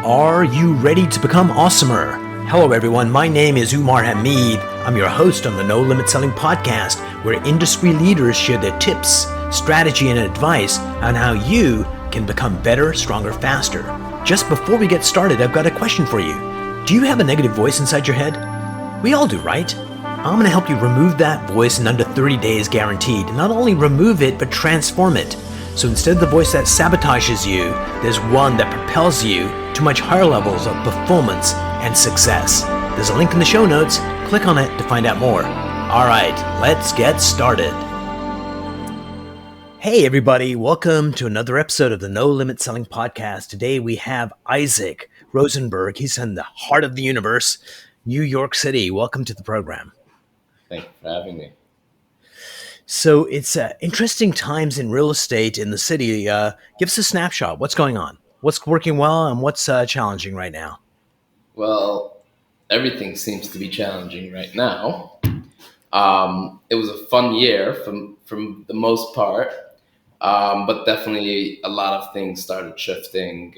Are you ready to become awesomer? Hello, everyone. My name is Umar Hamid. I'm your host on the No Limit Selling podcast, where industry leaders share their tips, strategy, and advice on how you can become better, stronger, faster. Just before we get started, I've got a question for you. Do you have a negative voice inside your head? We all do, right? I'm going to help you remove that voice in under 30 days guaranteed. Not only remove it, but transform it. So instead of the voice that sabotages you, there's one that propels you to much higher levels of performance and success. There's a link in the show notes. Click on it to find out more. All right, let's get started. Hey everybody, welcome to another episode of the No Limit Selling Podcast. Today we have Isaac Rosenberg. He's in the heart of the universe, New York City. Welcome to the program. Thank you for having me. So it's interesting times in real estate in the city. Give us a snapshot. What's going on? What's working well and what's challenging right now? Well, everything seems to be challenging right now. It was a fun year from the most part, but definitely a lot of things started shifting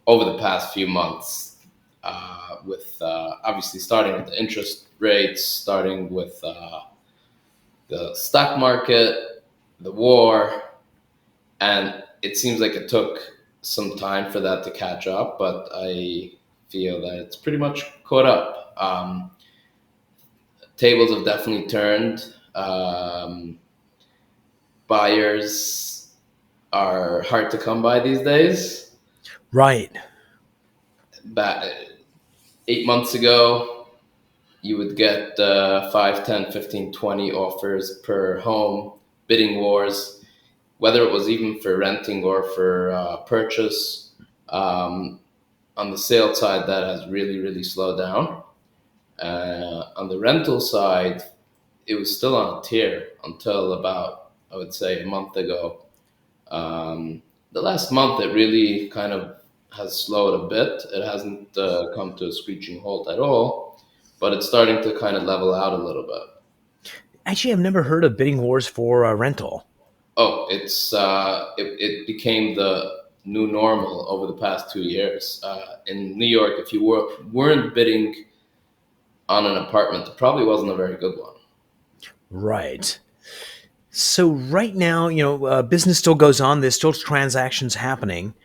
over the past few months. With obviously starting with the interest rates, starting with the stock market, the war, and it seems like it took some time for that to catch up, but I feel that it's pretty much caught up. Tables have definitely turned. Buyers are hard to come by these days. Right. Back 8 months ago, you would get 5, 10, 15, 20 offers per home, bidding wars, whether it was even for renting or for purchase. On the sale side, that has really, really slowed down. On the rental side, it was still on a tear until about, I would say, a month ago. The last month, it really kind of has slowed a bit. It hasn't come to a screeching halt at all, but it's starting to kind of level out a little bit. Actually, I've never heard of bidding wars for rental. Oh, it became the new normal over the past 2 years. In New York, if you weren't bidding on an apartment, it probably wasn't a very good one. Right. So right now, business still goes on. There's still transactions happening,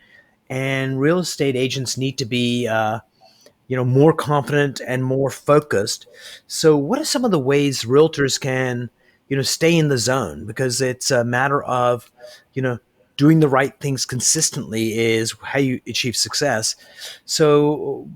and real estate agents need to be, more confident and more focused. So what are some of the ways realtors can, stay in the zone? Because it's a matter of, doing the right things consistently is how you achieve success. So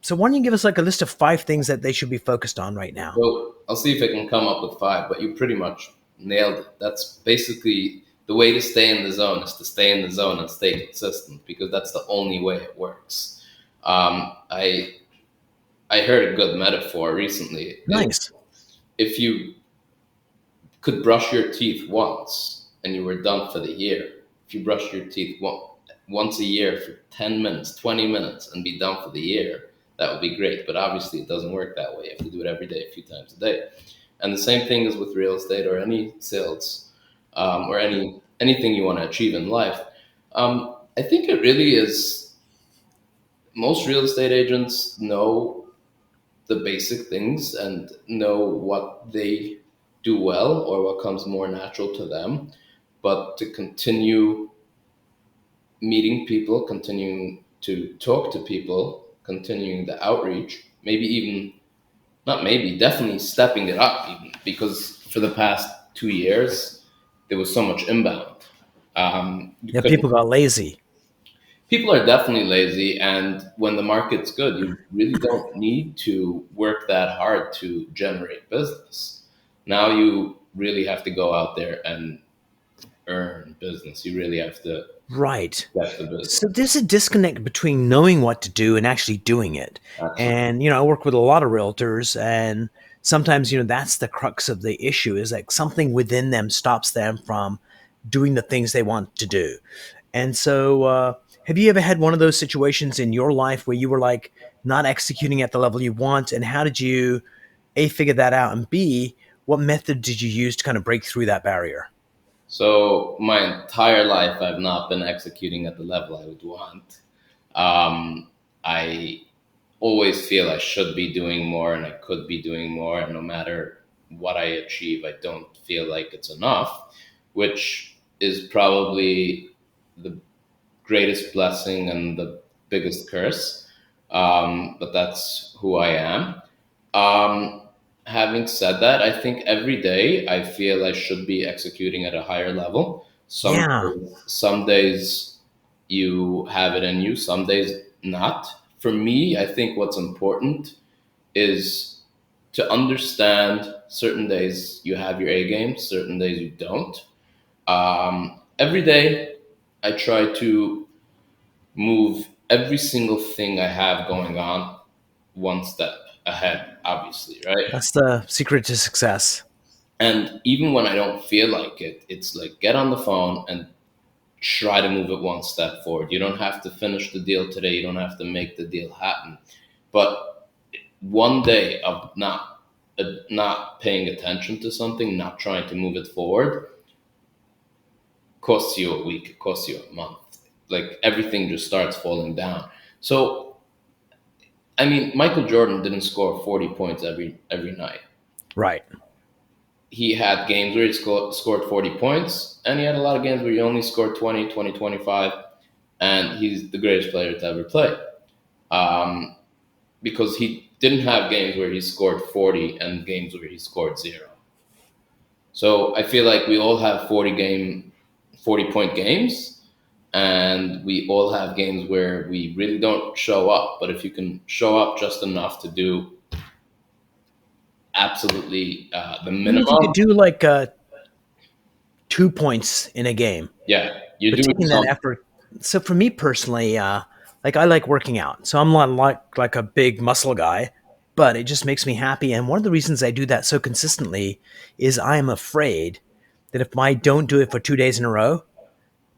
why don't you give us like a list of 5 things that they should be focused on right now? Well, I'll see if I can come up with 5, but you pretty much nailed it. That's basically the way to stay in the zone, is to stay in the zone and stay consistent, because that's the only way it works. I heard a good metaphor recently. Nice. If you could brush your teeth once and you were done for the year, if you brush your teeth once a year for 10 minutes, 20 minutes, and be done for the year, that would be great. But obviously it doesn't work that way. You have to do it every day, a few times a day. And the same thing is with real estate or any sales, or anything you want to achieve in life. I think it really is, most real estate agents know the basic things and know what they do well or what comes more natural to them. But to continue meeting people, continuing to talk to people, continuing the outreach, definitely stepping it up, even, because for the past 2 years, there was so much inbound. People got lazy. People are definitely lazy, and when the market's good, you really don't need to work that hard to generate business. Now you really have to go out there and earn business. You really have to Right. get the business. So there's a disconnect between knowing what to do and actually doing it. And, I work with a lot of realtors, and sometimes, that's the crux of the issue, is like something within them stops them from doing the things they want to do. And so, have you ever had one of those situations in your life where you were like not executing at the level you want? And how did you, A, figure that out? And B, what method did you use to kind of break through that barrier? So my entire life, I've not been executing at the level I would want. I always feel I should be doing more and I could be doing more. And no matter what I achieve, I don't feel like it's enough, which is probably the greatest blessing and the biggest curse. But that's who I am. Um, Having said that, I think every day I feel I should be executing at a higher level. Yeah. Some days you have it in you, some days not. For me, I think what's important is to understand certain days you have your A game, certain days you don't. Every day I try to move every single thing I have going on one step ahead, obviously, right? That's the secret to success. And even when I don't feel like it, it's like get on the phone and try to move it one step forward. You don't have to finish the deal today, you don't have to make the deal happen. But one day of not paying attention to something, not trying to move it forward, costs you a week, it costs you a month. Like everything just starts falling down. So I mean, Michael Jordan didn't score 40 points every night. Right. He had games where he scored 40 points, and he had a lot of games where he only scored 20, 20, 25, and he's the greatest player to ever play. Um, because he didn't have games where he scored 40 and games where he scored zero. So I feel like we all have 40-point games, and we all have games where we really don't show up. But if you can show up just enough to do absolutely the Even if you minimum, could do like 2 points in a game, yeah, you're but doing taking that something. effort. So for me personally, like I like working out. So I'm not like a big muscle guy, but it just makes me happy. And one of the reasons I do that so consistently is I am afraid that if I don't do it for 2 days in a row,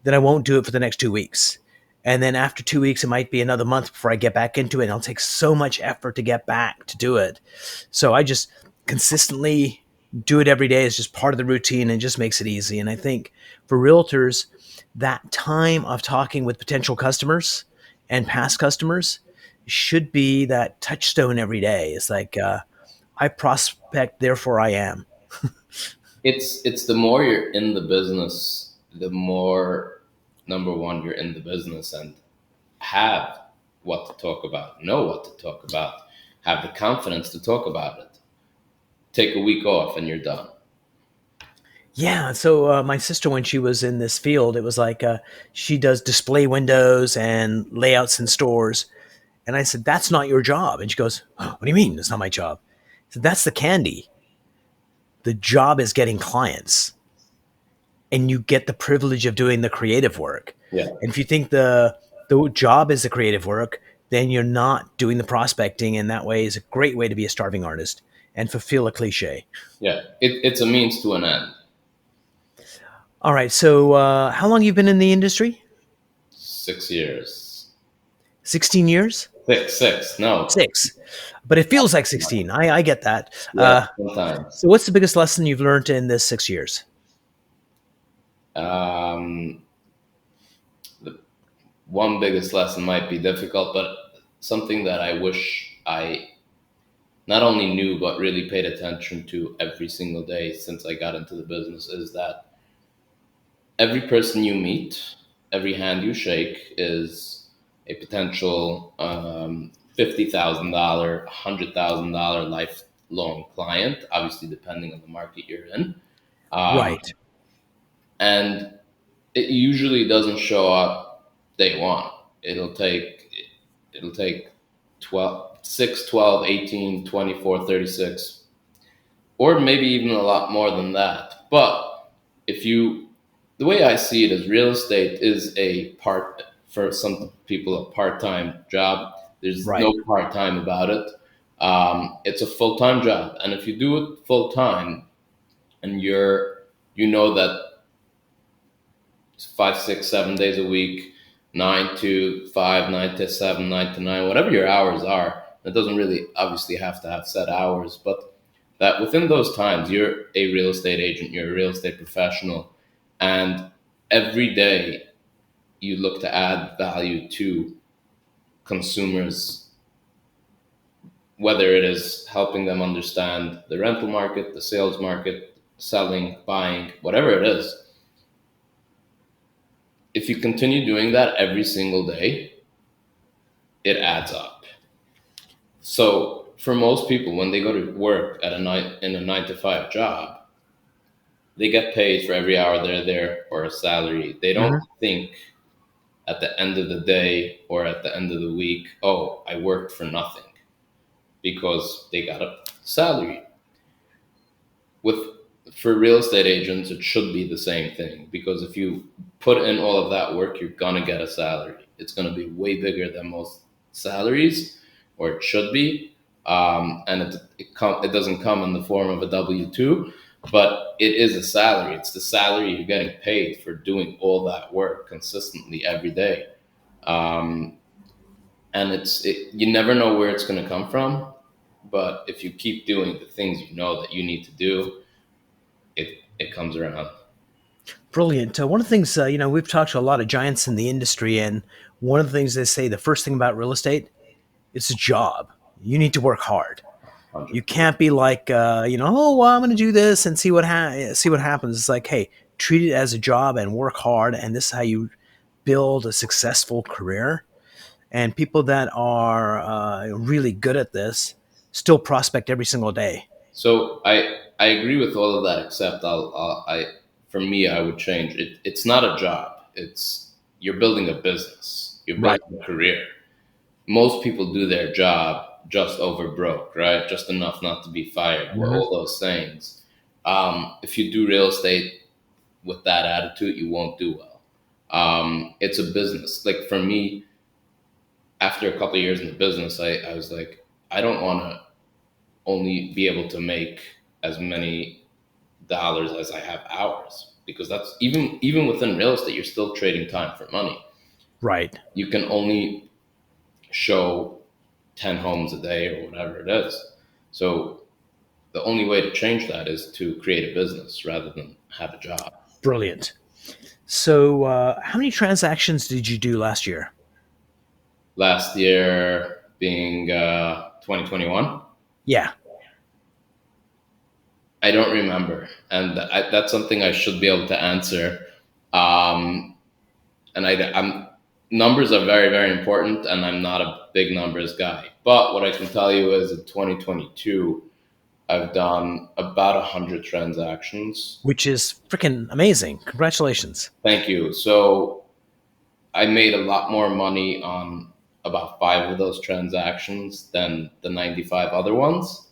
then I won't do it for the next 2 weeks. And then after 2 weeks, it might be another month before I get back into it. And it'll take so much effort to get back to do it. So I just consistently do it every day. It's just part of the routine and just makes it easy. And I think for realtors, that time of talking with potential customers and past customers should be that touchstone every day. It's like, I prospect, therefore I am. It's the more you're in the business, the more number one you're in the business and have what to talk about, know what to talk about, have the confidence to talk about it. Take a week off and you're done. Yeah. So my sister, when she was in this field, it was like she does display windows and layouts in stores. And I said, "That's not your job." And she goes, "Oh, what do you mean? It's not my job." I said, "That's the candy. The job is getting clients, and you get the privilege of doing the creative work. Yeah, And if you think the job is the creative work, then you're not doing the prospecting, and that way is a great way to be a starving artist and fulfill a cliche." yeah. It's a means to an end. All right. So how long you been in the industry? 6 years. 16 years? Six. No. Six. But it feels like 16. I get that. Yeah, sometimes. So what's the biggest lesson you've learned in this 6 years? Um, the one biggest lesson might be difficult, but something that I wish I not only knew but really paid attention to every single day since I got into the business is that every person you meet, every hand you shake is a potential $50,000, $100,000 lifelong client, obviously depending on the market you're in. Um, Right. and it usually doesn't show up day one. It'll take 12, 6, 12, 18, 24, 36, or maybe even a lot more than that. But if you, the way I see it is real estate is for some people, a part-time job. There's Right. no part-time about it. It's a full-time job. And if you do it full-time and you know that 5, 6, 7 days a week, 9 to 5, 9 to 7, 9 to 9, whatever your hours are. It doesn't really obviously have to have set hours, but that within those times, you're a real estate agent, you're a real estate professional, and every day you look to add value to consumers, whether it is helping them understand the rental market, the sales market, selling, buying, whatever it is. If you continue doing that every single day, it adds up. So for most people, when they go to work at a night in a 9 to 5 job, they get paid for every hour they're there or a salary. They don't Hmm. think at the end of the day or at the end of the week, oh, I worked for nothing, because they got a salary. With For real estate agents, it should be the same thing, because if you put in all of that work, you're gonna get a salary. It's gonna be way bigger than most salaries, or it should be. And it doesn't come in the form of a W-2, but it is a salary. It's the salary you're getting paid for doing all that work consistently every day. Um, and you never know where it's going to come from, but if you keep doing the things you know that you need to do, it comes around. Brilliant. One of the things, we've talked to a lot of giants in the industry, and one of the things they say, the first thing about real estate, it's a job. You need to work hard. You 100%. can't be like, oh, well, I'm going to do this and see what happens. It's like, hey, treat it as a job and work hard, and this is how you build a successful career. And people that are really good at this still prospect every single day. So I agree with all of that, except for me, I would change it. It's not a job. It's You're building a business. You're Right. building a career. Most people do their job just over broke, right? Just enough not to be fired. Well, Hmm. all those things. If you do real estate with that attitude, you won't do well. It's a business. Like for me, after a couple of years in the business, I was like, I don't want to only be able to make as many dollars as I have hours, because that's even within real estate, you're still trading time for money. Right. You can only show 10 homes a day or whatever it is. So the only way to change that is to create a business rather than have a job. Brilliant. So, how many transactions did you do last year? Last year being 2021, Yeah. I don't remember, and that's something I should be able to answer. Um, and I'm Numbers are very, very important, and I'm not a big numbers guy. But what I can tell you is in 2022, I've done about 100 transactions. Which is freaking amazing. Congratulations. Thank you. So I made a lot more money on about five of those transactions than the 95 other ones.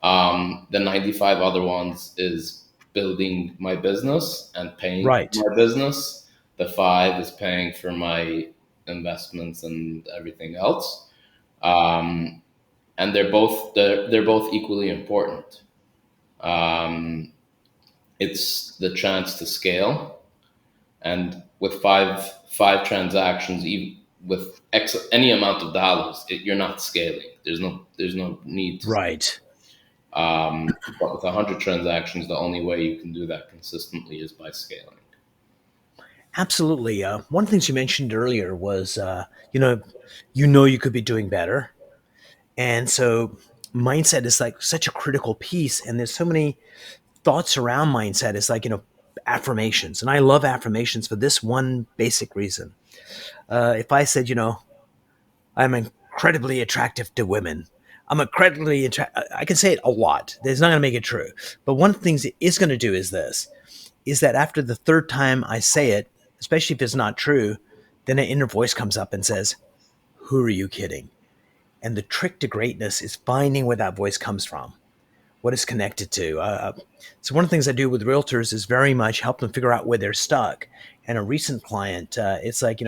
The 95 other ones is building my business and paying Right. for my business. The five is paying for my investments and everything else. Um, and they're both equally important. Um, it's the chance to scale, and with five transactions, even with any amount of dollars, you're not scaling. There's no need to. Right. But with 100 transactions, the only way you can do that consistently is by scaling. Absolutely. One of the things you mentioned earlier was, you know, you could be doing better, and so mindset is like such a critical piece. And there's so many thoughts around mindset. It's like affirmations, and I love affirmations for this one basic reason. If I said, I'm incredibly attractive to women. I'm incredibly attractive. I can say it a lot. It's not going to make it true. But one of the things it is going to do is this, is that after the third time I say it, especially if it's not true, then an inner voice comes up and says, who are you kidding? And the trick to greatness is finding where that voice comes from, what it's connected to. So one of the things I do with realtors is very much help them figure out where they're stuck. And a recent client, it's like,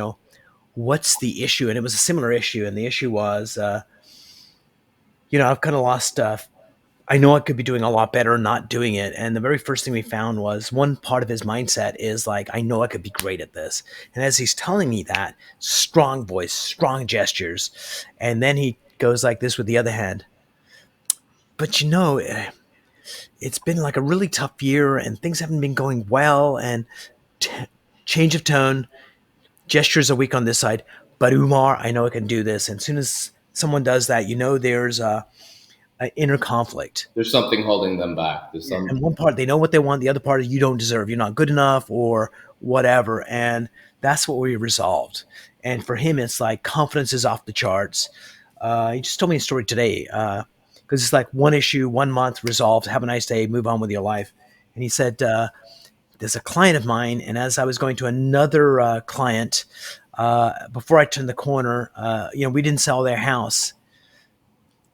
what's the issue? And it was a similar issue. And the issue was, I've kind of lost I know I could be doing a lot better not doing it. And the very first thing we found was one part of his mindset is like, I know I could be great at this. And as he's telling me that, strong voice, strong gestures. And then he goes like this with the other hand. But it's been like a really tough year and things haven't been going well. And t- change of tone. gestures a week on this side, but Umar, I know I can do this. And as soon as someone does that, there's a inner conflict. There's something holding them back. There's Yeah. some. And one part, they know what they want. The other part is you don't deserve. You're not good enough or whatever. And that's what we resolved. And for him, it's like confidence is off the charts. He just told me a story today because it's like one issue, 1 month resolved. Have a nice day. Move on with your life. And he said, there's a client of mine. And as I was going to another client, before I turned the corner, we didn't sell their house.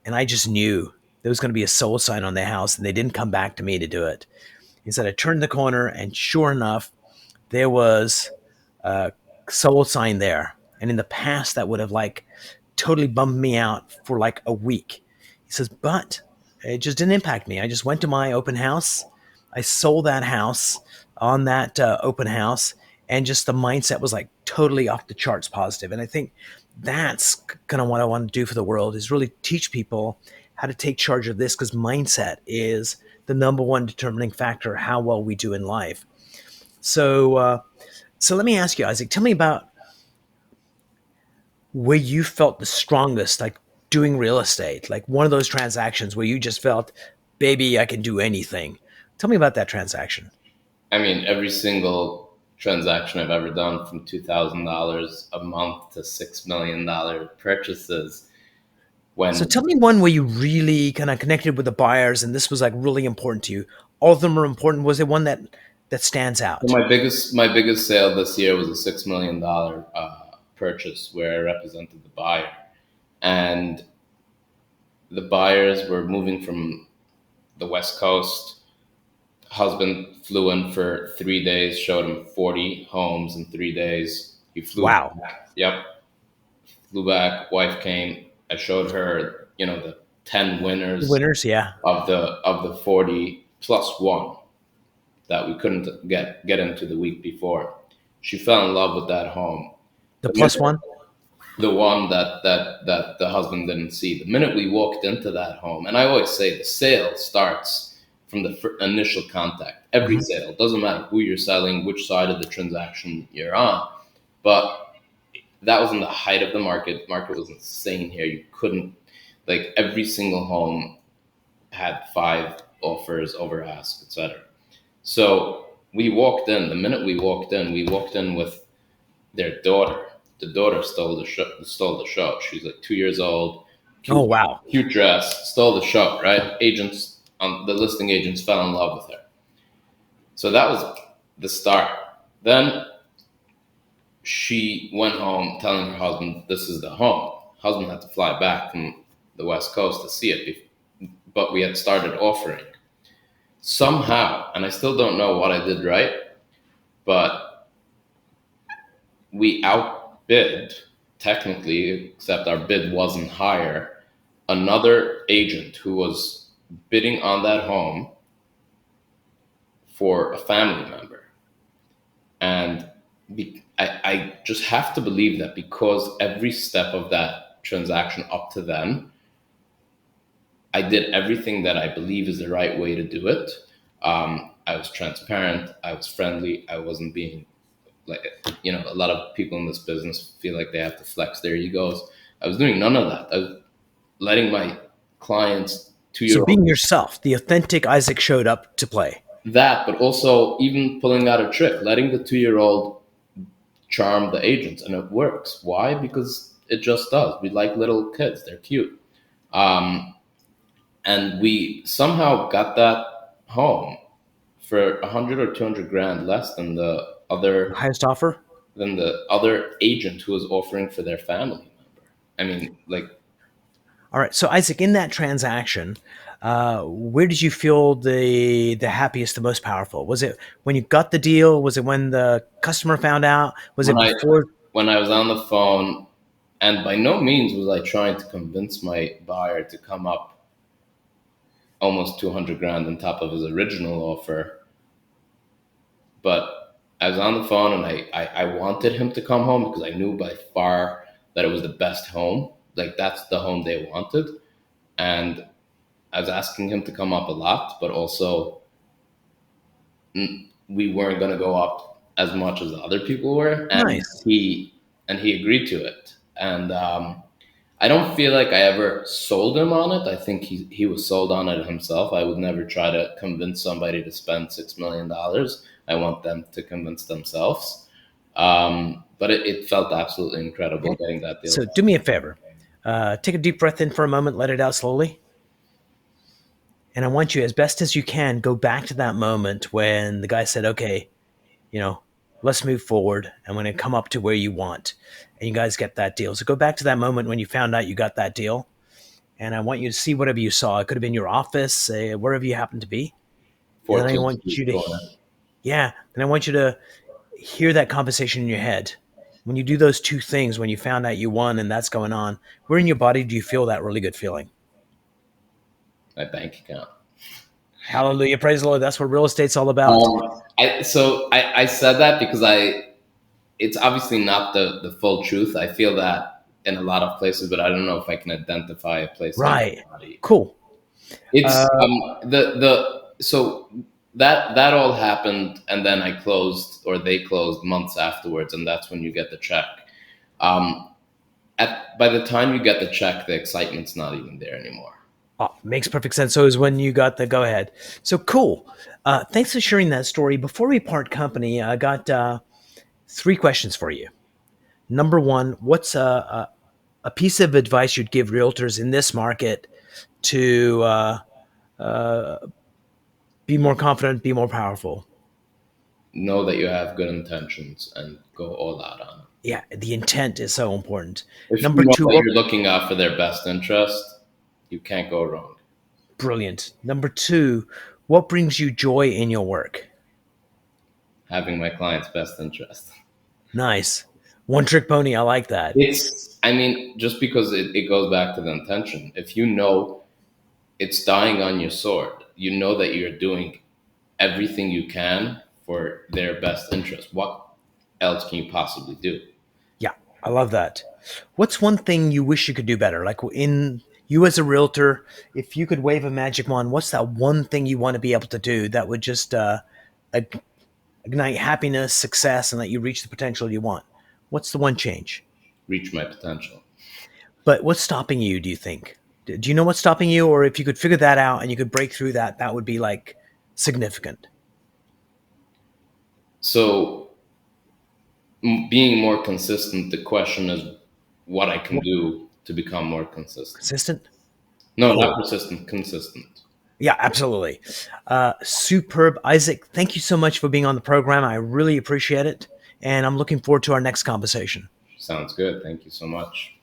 And I just knew there was going to be a soul sign on their house, and they didn't come back to me to do it. He said, I turned the corner, and sure enough, there was a soul sign there. And in the past, that would have like totally bummed me out for like a week. He says, but it just didn't impact me. I just went to my open house. I sold that house on that open house, and just the mindset was like totally off the charts positive. And I think that's kind of what I want to do for the world is really teach people how to take charge of this because mindset is the number one determining factor how well we do in life. So let me ask you, Isaac, tell me about where you felt the strongest, like doing real estate, like one of those transactions where you just felt, baby, I can do anything. Tell me about that transaction. I mean, every single transaction I've ever done, from $2,000 a month to $6 million purchases. So When tell me one where you really kind of connected with the buyers and this was like really important to you. All of them are important. Was there one that stands out? my biggest sale this year was a $6 million purchase where I represented the buyer, and the buyers were moving from the West Coast. Husband flew in for 3 days, showed him 40 homes in 3 days. He flew Wow. back. Yep, flew back. Wife came. I showed her, the 10 winners Winners, yeah. of the 40 plus one that we couldn't get into the week before. She fell in love with that home. The The plus minute one? the one that the husband didn't see. The minute we walked into that home, and I always say the sale starts from the initial contact. Every Mhm. sale, doesn't matter who you're selling, which side of the transaction you're on, but that was in the height of the market. Market was insane here. You couldn't, like, every single home had 5 offers over ask, etc. So we walked in. The minute we walked in with their daughter. The daughter stole the show. Stole the show. She's like 2 years old. Oh, Cute, wow. cute dress. Stole the show. Right? The listing agents fell in love with her. So that was the start. Then she went home telling her husband, "This is the home." Husband had to fly back from the West Coast to see it, but we had started offering somehow, and I still don't know what I did right, but we outbid, technically, except our bid wasn't higher, another agent who was bidding on that home for a family member. And I just have to believe that because every step of that transaction up to then, I did everything that I believe is the right way to do it. I was transparent, I was friendly, I wasn't being like, a lot of people in this business feel like they have to flex their egos. I was doing none of that. I was letting my clients, two So year being old, yourself, the authentic Isaac showed up to play. that, but also even pulling out a trick, letting the 2 year old charm the agents, and it works. Why? Because it just does. We like little kids; they're cute, um, and we somehow got that home for 100 or 200 grand less Highest offer? than the other agent who was offering for their family member. I mean, like, All right. So Isaac, in that transaction, where did you feel the happiest, the most powerful? Was it when you got the deal? Was it when the customer found out? Was when it I before? when I was on the phone, and by no means was I trying to convince my buyer to come up almost 200 grand on top of his original offer, but I was on the phone, and I wanted him to come home because I knew by far that it was the best home. Like, that's the home they wanted. And I was asking him to come up a lot, but also we weren't going to go up as much as other people were, Nice. and he agreed to it. And I don't feel like I ever sold him on it. I think he was sold on it himself. I would never try to convince somebody to spend $6 million. I want them to convince themselves. But it felt absolutely incredible Okay. getting that deal So done. do me a favor. Take a deep breath in for a moment, let it out slowly. And I want you, as best as you can, go back to that moment when the guy said, okay, let's move forward. I'm going to come up to where you want. And you guys get that deal. So go back to that moment when you found out you got that deal. And I want you to see whatever you saw. It could have been your office, wherever you happen to be. And then I 14th want you Street to, corner. yeah, and I want you to hear that conversation in your head. When you do those two things, when you found out you won and that's going on, where in your body do you feel that really good feeling? My bank account. Hallelujah. Praise the Lord. That's what real estate's all about. I said that because it's obviously not the full truth. I feel that in a lot of places, but I don't know if I can identify a place in Right. my body. Cool. It's the so that all happened, and then I closed, or they closed months afterwards, and that's when you get the check. Um, by the time you get the check, the excitement's not even there anymore. Makes perfect sense. So is when you got the go ahead. So cool. Thanks for sharing that story. Before we part company, I got three questions for you. Number one, what's a piece of advice you'd give realtors in this market to be more confident, be more powerful? Know that you have good intentions and go all out on it. Yeah, the intent is so important. If you Number know two, that what you're looking out for their best interest, you can't go wrong. brilliant. Number two, what brings you joy in your work? Having my client's best interest. Nice. One trick pony. I like that. I mean, just because it goes back to the intention. If you know it's dying on your sword, you know that you're doing everything you can for their best interest. What else can you possibly do? Yeah, I love that. What's one thing you wish you could do better? Like in you as a realtor, if you could wave a magic wand, what's that one thing you want to be able to do that would just ignite happiness, success, and let you reach the potential you want? What's the one change? Reach my potential. But what's stopping you, do you think? Do you know what's stopping you? Or if you could figure that out and you could break through that, that would be like significant. So being more consistent, the question is what I can More do to become more consistent. consistent? No, not Cool. persistent, consistent. Yeah, absolutely. Superb. Isaac, thank you so much for being on the program. I really appreciate it. And I'm looking forward to our next conversation. Sounds good. Thank you so much.